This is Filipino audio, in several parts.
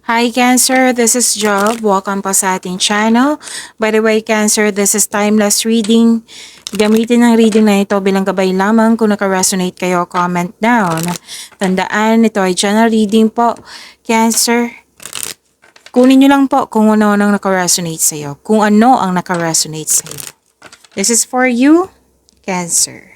Hi Cancer, this is Job. Welcome po sa ating channel. By the way Cancer, this is timeless reading. Gamitin ang reading na ito bilang gabay lamang. Kung naka-resonate kayo, comment down. Tandaan, ito ay general reading po. Cancer, kunin nyo lang po kung ano ang naka-resonate sa iyo. Kung ano ang naka-resonate sa iyo. This is for you, Cancer.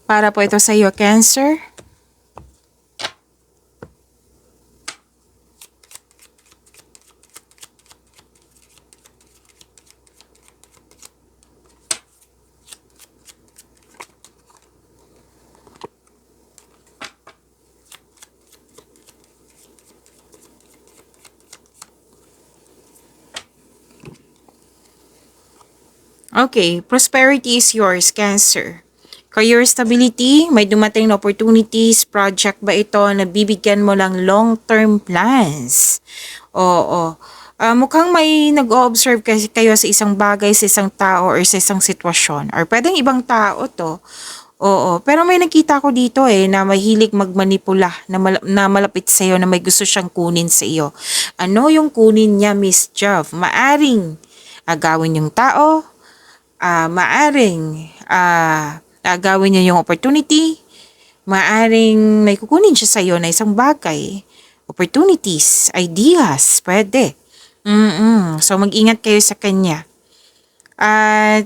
Para po ito sa iyo, Cancer. Okay, prosperity is yours, Cancer. Career stability, may dumating na opportunities, project ba ito na bibigyan mo lang long-term plans? Oo. Mukhang may nag-o-observe kayo sa isang bagay, sa isang tao, or sa isang sitwasyon. Or pwedeng ibang tao to. Oo. Pero may nakita ko dito na mahilig magmanipula, na malapit sa iyo, na may gusto siyang kunin sa iyo. Ano yung kunin niya, Miss Jove? Maaring agawin yung tao, gawin niya yung opportunity, maaring may kukunin siya sa iyo na isang bagay, opportunities, ideas, pwede. So mag-ingat kayo sa kanya.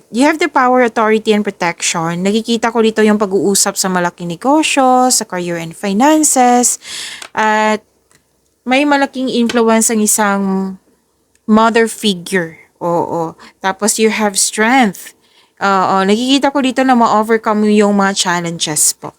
You have the power, authority, and protection. Nakikita ko dito yung pag-uusap sa malaking negosyo, sa career and finances, at may malaking influence ang isang mother figure. Oo. Tapos you have strength. Oo. Nakikita ko dito na ma-overcome yung mga challenges po.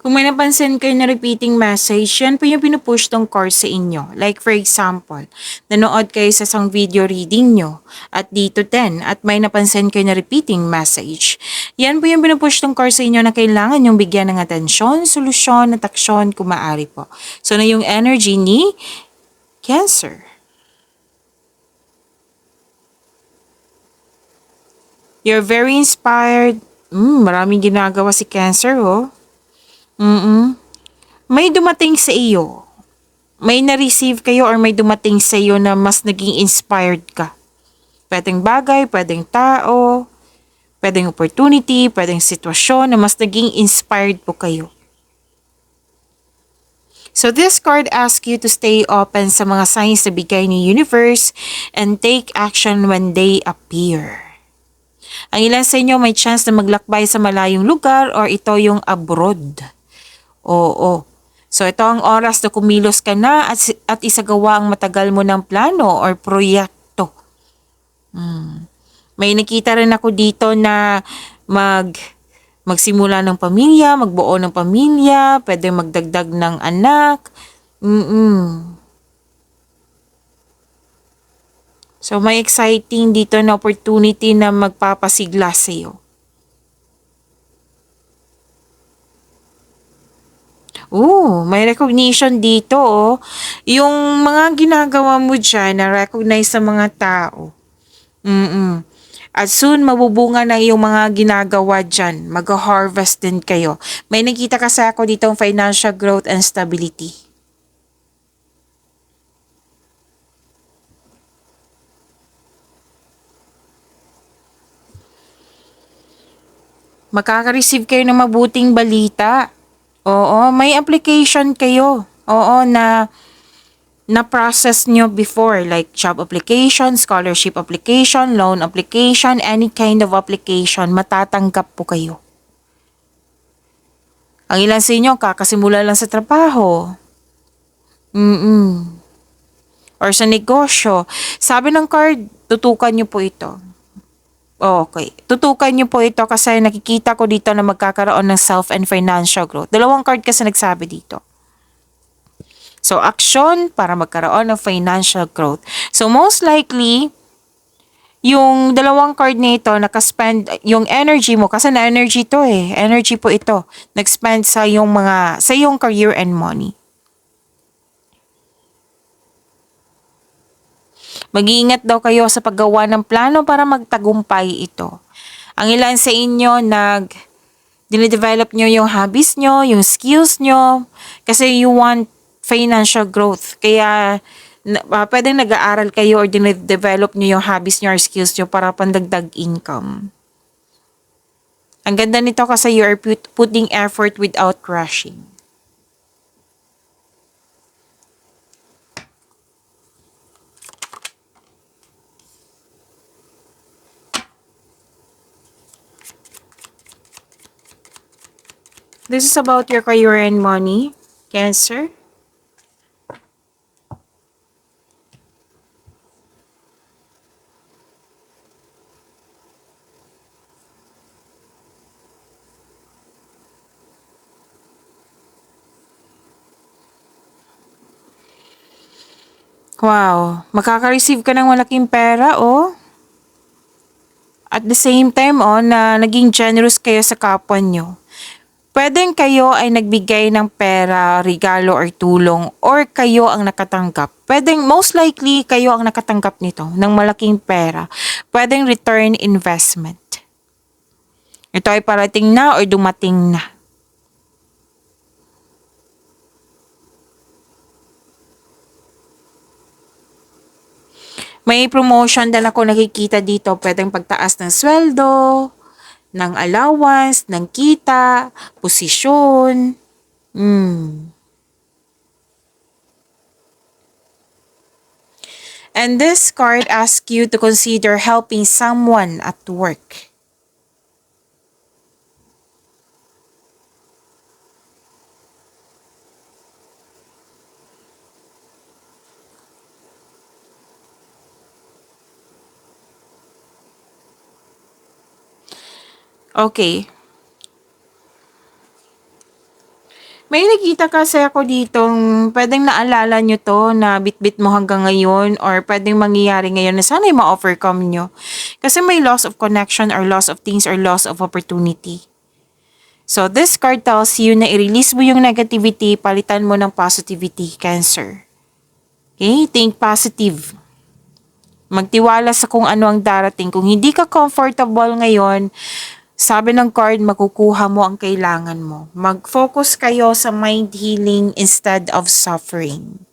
Kung may napansin kayo na repeating message, yan po yung pinupush tong course sa inyo. Like for example, nanood kayo sa isang video reading nyo at dito 10 at may napansin kayo na repeating message. Yan po yung pinupush tong course sa inyo na kailangan yung bigyan ng atensyon, solusyon at aksyon kung maaari po. So na yung energy ni Cancer. You're very inspired. Maraming ginagawa si Cancer, oh. May dumating sa iyo. May na-receive kayo or may dumating sa iyo na mas naging inspired ka. Pwedeng bagay, pwedeng tao, pwedeng opportunity, pwedeng sitwasyon na mas naging inspired po kayo. So this card asks you to stay open sa mga signs na bigay ni universe and take action when they appear. Ang ilan sa inyo may chance na maglakbay sa malayong lugar or ito yung abroad. Oo. So ito ang oras na kumilos ka na at isagawa ang matagal mo ng plano or proyekto. May nakita rin ako dito na magsimula ng pamilya, magbuo ng pamilya, pwede magdagdag ng anak. So may exciting dito na opportunity na magpapasigla sa iyo. May recognition dito, oh. Yung mga ginagawa mo dyan, na-recognize sa mga tao. At soon, mabubunga na yung mga ginagawa dyan. Mag-harvest din kayo. May nakita kasi ako dito financial growth and stability. Makaka-receive kayo ng mabuting balita. Oo, may application kayo. Oo, na na-process nyo before, like job application, scholarship application, loan application, any kind of application, matatanggap po kayo. Ang ilan sa inyo, kakasimula lang sa trabaho. Or sa negosyo. Sabi ng card, tutukan nyo po ito. Okay. Tutukan nyo po ito kasi nakikita ko dito na magkakaroon ng self and financial growth. Dalawang card kasi nagsabi dito. So, action para magkaroon ng financial growth. So, most likely, yung dalawang card nito, nakaspend yung energy mo, kasi na-energy to eh. Energy po ito. Nag-spend sa yung career and money. Mag-iingat daw kayo sa paggawa ng plano para magtagumpay ito. Ang ilan sa inyo dinedevelop nyo yung hobbies nyo, yung skills nyo, kasi you want financial growth. Kaya, pwedeng nag-aaral kayo or dinedevelop nyo yung hobbies nyo or skills nyo para pandagdag income. Ang ganda nito kasi you are putting effort without rushing. This is about your career and money, Cancer. Wow, makaka-receive ka ng malaking pera, oh. At the same time, oh, na naging generous kayo sa kapwa nyo. Pwedeng kayo ay nagbigay ng pera, regalo, or tulong, or kayo ang nakatanggap. Pwedeng, most likely, kayo ang nakatanggap nito ng malaking pera. Pwedeng return investment. Ito ay parating na or dumating na. May promotion din ako nakikita dito. Pwedeng pagtaas ng sweldo, ng allowance, ng kita, posisyon. And this card asks you to consider helping someone at work. Okay. May nakita kasi ako ditong pwedeng naalala nyo to na bitbit mo hanggang ngayon or pwedeng mangyayari ngayon na sana ma-overcome nyo. Kasi may loss of connection or loss of things or loss of opportunity. So this card tells you na i-release mo yung negativity, palitan mo ng positivity, Cancer. Okay? Think positive. Magtiwala sa kung ano ang darating. Kung hindi ka comfortable ngayon, sabi ng card, makukuha mo ang kailangan mo. Mag-focus kayo sa mind healing instead of suffering.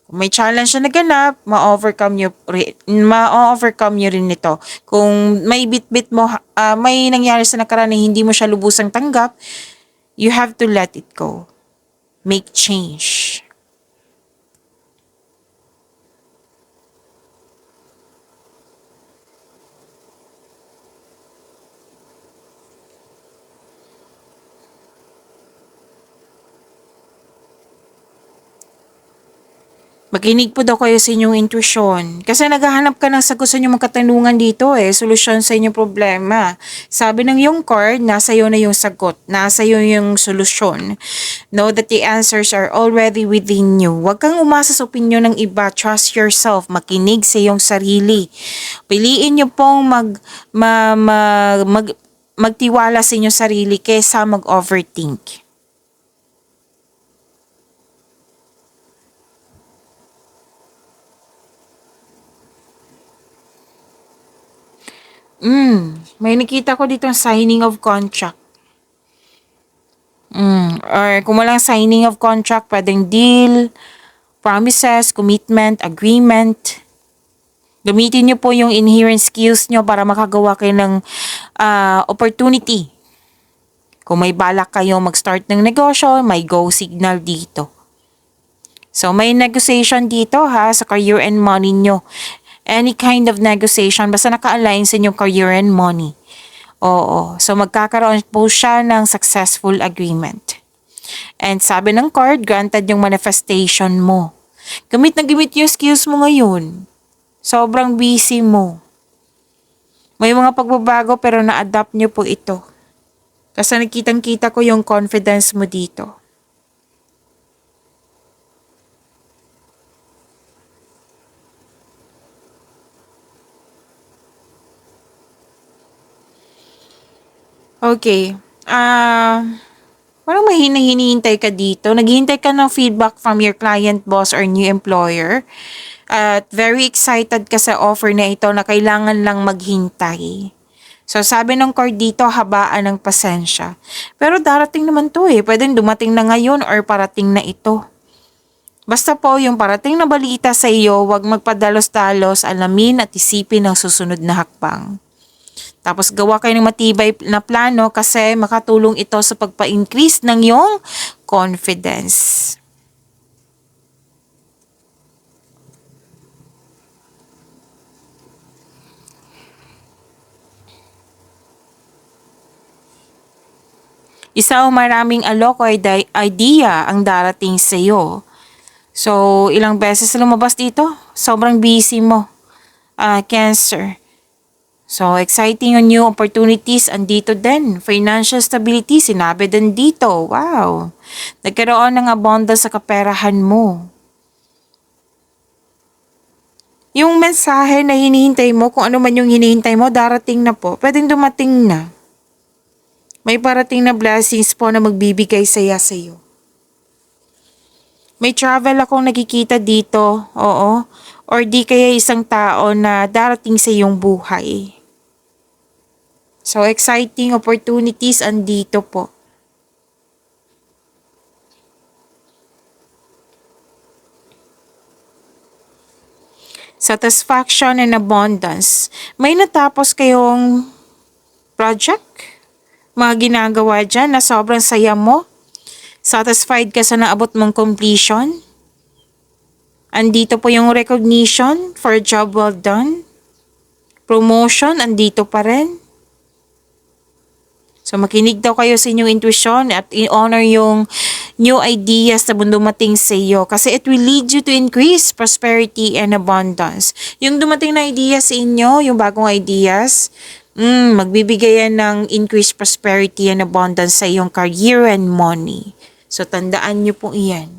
Kung may challenge na naganap, ma-overcome nyo rin ito. Kung may bit-bit mo, may nangyari sa nakaraan na hindi mo siya lubusang tanggap, you have to let it go. Make change. Makinig po daw kayo sa inyong intuition. Kasi naghahanap ka ng sagot sa inyong mga katanungan dito solusyon sa inyong problema. Sabi ng yung card, nasa iyo na yung sagot, nasa iyo yung solusyon. Know that the answers are already within you. Huwag kang umasa sa opinion ng iba. Trust yourself. Makinig sa iyong sarili. Piliin niyo pong magtiwala sa inyong sarili kaysa mag-overthink. May nakita ko dito signing of contract. Or kung walang signing of contract, pwedeng deal, promises, commitment, agreement. Gamitin nyo po yung inherent skills nyo para makagawa kayo ng opportunity. Kung may balak kayo mag-start ng negosyo, may go signal dito. So, may negotiation dito ha sa career and money nyo. Any kind of negotiation, basta naka-align sa inyong career and money. Oo. So, magkakaroon po siya ng successful agreement. And sabi ng card, granted yung manifestation mo. Gamit na gamit yung skills mo ngayon. Sobrang busy mo. May mga pagbabago pero na-adapt nyo po ito. Kasi nakitang-kita ko yung confidence mo dito. Okay. Parang hinihintay ka dito. Naghihintay ka ng feedback from your client, boss, or new employer. At very excited ka sa offer na ito na kailangan lang maghintay. So, sabi ng card dito, habaan ng pasensya. Pero darating naman to eh. Pwedeng dumating na ngayon or parating na ito. Basta po yung parating na balita sa iyo, huwag magpadalos-dalos, alamin at isipin ang susunod na hakbang. Tapos gawa kayo ng matibay na plano kasi makatulong ito sa pagpa-increase ng iyong confidence. Isa o maraming alok o idea ang darating sa iyo. So, ilang beses lumabas dito? Sobrang busy mo. Cancer. So, exciting on new opportunities andito din. Financial stability, sinabi din dito. Wow. Nagkaroon ng abundance sa kaperahan mo. Yung mensahe na hinihintay mo, kung ano man yung hinihintay mo, darating na po. Pwedeng dumating na. May parating na blessings po na magbibigay saya sa iyo. May travel akong nakikita dito, oo. Or di kaya isang tao na darating sa iyong buhay. So, exciting opportunities andito po. Satisfaction and abundance. May natapos kayong project? Mga ginagawa dyan na sobrang saya mo? Satisfied ka sa naabot mong completion? Andito po yung recognition for a job well done. Promotion, andito pa rin. So makinig daw kayo sa inyong intuition at i-honor yung new ideas na dumating sa iyo kasi it will lead you to increase prosperity and abundance. Yung dumating na ideas sa inyo, yung bagong ideas, magbibigay yan ng increased prosperity and abundance sa iyong career and money. So tandaan niyo po iyan.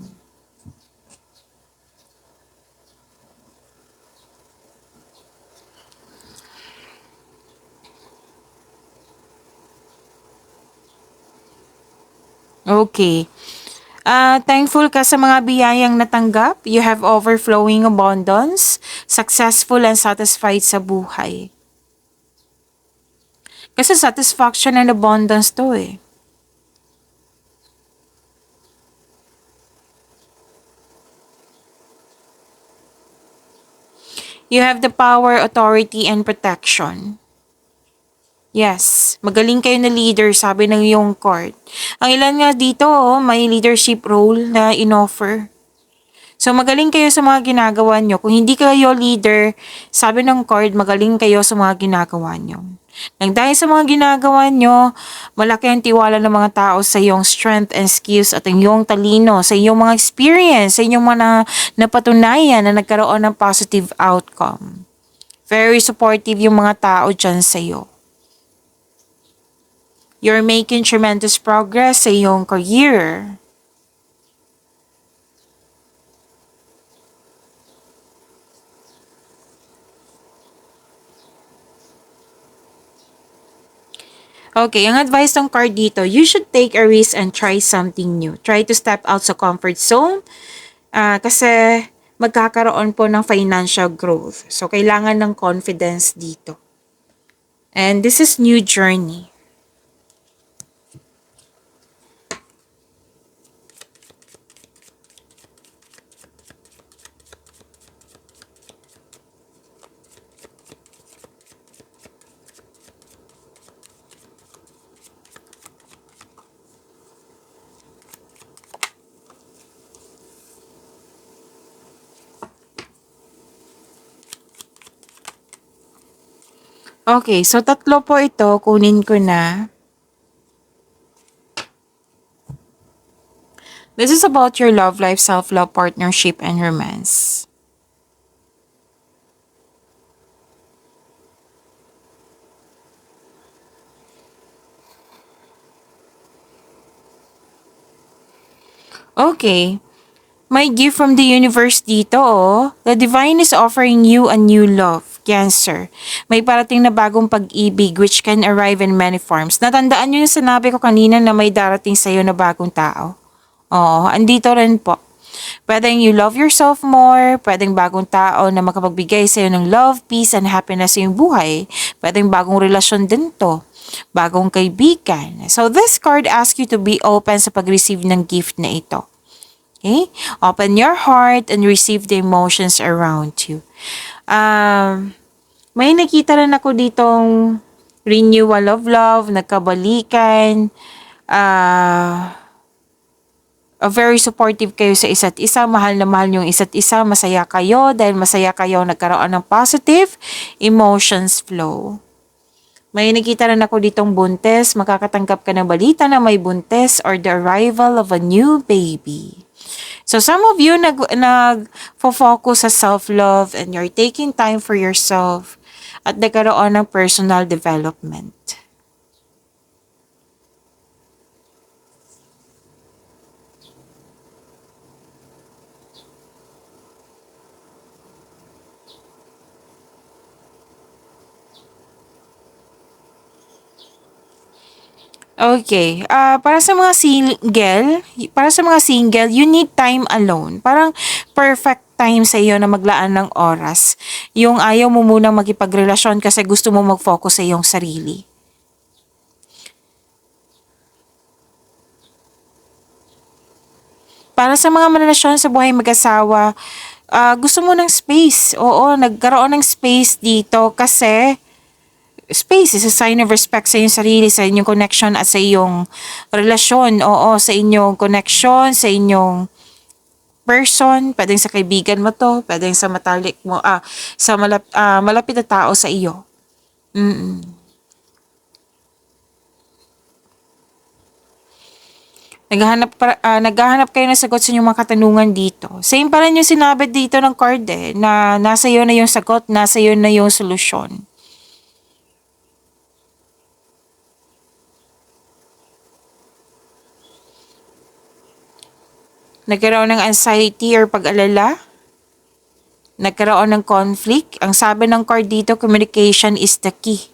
Okay. Thankful ka sa mga biyayang natanggap. You have overflowing abundance, successful and satisfied sa buhay. Kasi satisfaction and abundance to eh. You have the power, authority, and protection. Yes, magaling kayo na leader, sabi ng iyong card. Ang ilan nga dito, may leadership role na in-offer. So, magaling kayo sa mga ginagawa nyo. Kung hindi kayo leader, sabi ng card, magaling kayo sa mga ginagawa nyo. Nang dahil sa mga ginagawa nyo, malaki ang tiwala ng mga tao sa iyong strength and skills at ang iyong talino, sa iyong mga experience, sa iyong mga napatunayan na nagkaroon ng positive outcome. Very supportive yung mga tao dyan sa iyo. You're making tremendous progress sa iyong career. Okay, ang advice ng card dito, you should take a risk and try something new. Try to step out sa comfort zone kasi magkakaroon po ng financial growth. So, kailangan ng confidence dito. And this is new journey. Okay, so tatlo po ito, kunin ko na. This is about your love life, self-love, partnership, and romance. Okay. My gift from the universe dito, oh. The divine is offering you a new love, Cancer. May parating na bagong pag-ibig which can arrive in many forms. Natandaan niyo yung sinabi ko kanina na may darating sa'yo na bagong tao. Oo, andito rin po. Pwedeng you love yourself more, pwedeng bagong tao na makapagbigay sa'yo ng love, peace, and happiness sa iyong buhay. Pwedeng bagong relasyon din to. Bagong kaibigan. So this card asks you to be open sa pag-receive ng gift na ito. Okay? Open your heart and receive the emotions around you. May nakita rin ako ditong renewal of love, nagkabalikan, very supportive kayo sa isa't isa, mahal na mahal yung isa't isa, masaya kayo dahil masaya kayo nagkaroon ng positive emotions flow. May nakita rin ako ditong buntes, makakatanggap ka ng balita na may buntes or the arrival of a new baby. So some of you nag-focus sa self-love and you're taking time for yourself at nagkaroon ng personal development. Okay. Para sa mga single, you need time alone. Parang perfect time sa iyo na maglaan ng oras. Yung ayaw mo munang makipagrelasyon kasi gusto mo mag-focus sa iyong sarili. Para sa mga marelasyon sa buhay mag-asawa, gusto mo ng space. Oo, nagkaroon ng space dito kasi space is a sign of respect sa iyong sarili, sa inyong connection at sa iyong relasyon. Oo, sa inyong connection, sa inyong person, pwedeng sa kaibigan mo to, pwedeng sa matalik mo, sa malapit na tao sa iyo. Naghahanap kayo ng sagot sa inyong mga katanungan dito. Same pa rin yung sinabi dito ng card na nasa iyo na yung sagot, nasa iyo na yung solusyon. Nagkaroon ng anxiety or pag-alala, nagkaroon ng conflict. Ang sabi ng card dito, communication is the key.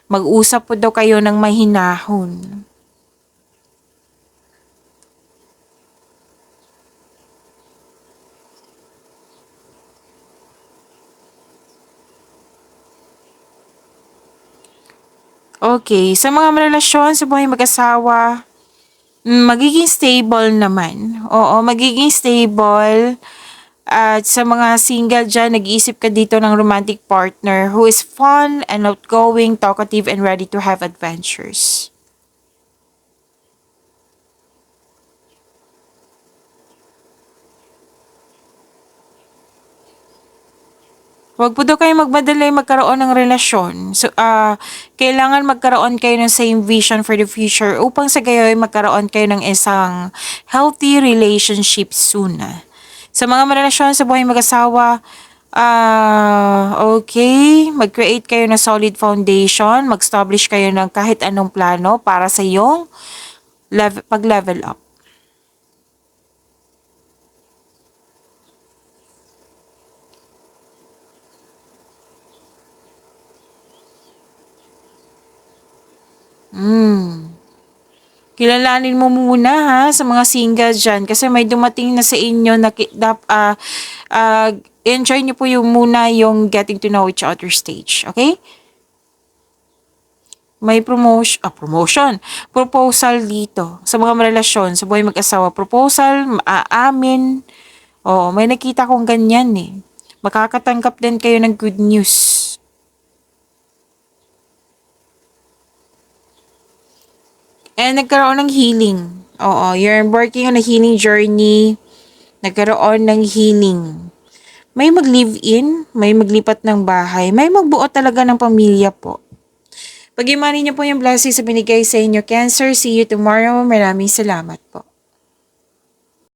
Mag-usap po daw kayo ng mahinahon. Okay, sa mga relasyon sa buhay mag-asawa, magiging stable naman. Oo, magiging stable. At sa mga single dyan, nag-iisip ka dito ng romantic partner who is fun and outgoing, talkative, and ready to have adventures. Huwag po daw kayo magmadali magkaroon ng relasyon. So, kailangan magkaroon kayo ng same vision for the future upang sa gayoy magkaroon kayo ng isang healthy relationship soon. Sa mga relasyon sa buhay mag-asawa, okay, mag-create kayo ng solid foundation, mag-establish kayo ng kahit anong plano para sa iyong pag-level up. Kilalanin mo muna ha sa mga single dyan kasi may dumating na sa inyo na enjoy niyo po yung muna yung getting to know each other stage. Okay? May proposal dito sa mga relasyon, sa buhay mag-asawa. Proposal, aamin. Oo, may nakita kong ganyan eh. Makakatanggap din kayo ng good news. And nagkaroon ng healing. Oo, you're working on a healing journey. Nagkaroon ng healing. May mag-live-in, may maglipat ng bahay, may magbuo talaga ng pamilya po. Pag-imani niyo po yung blessings sa binigay sa inyo, Cancer. See you tomorrow. Maraming salamat po.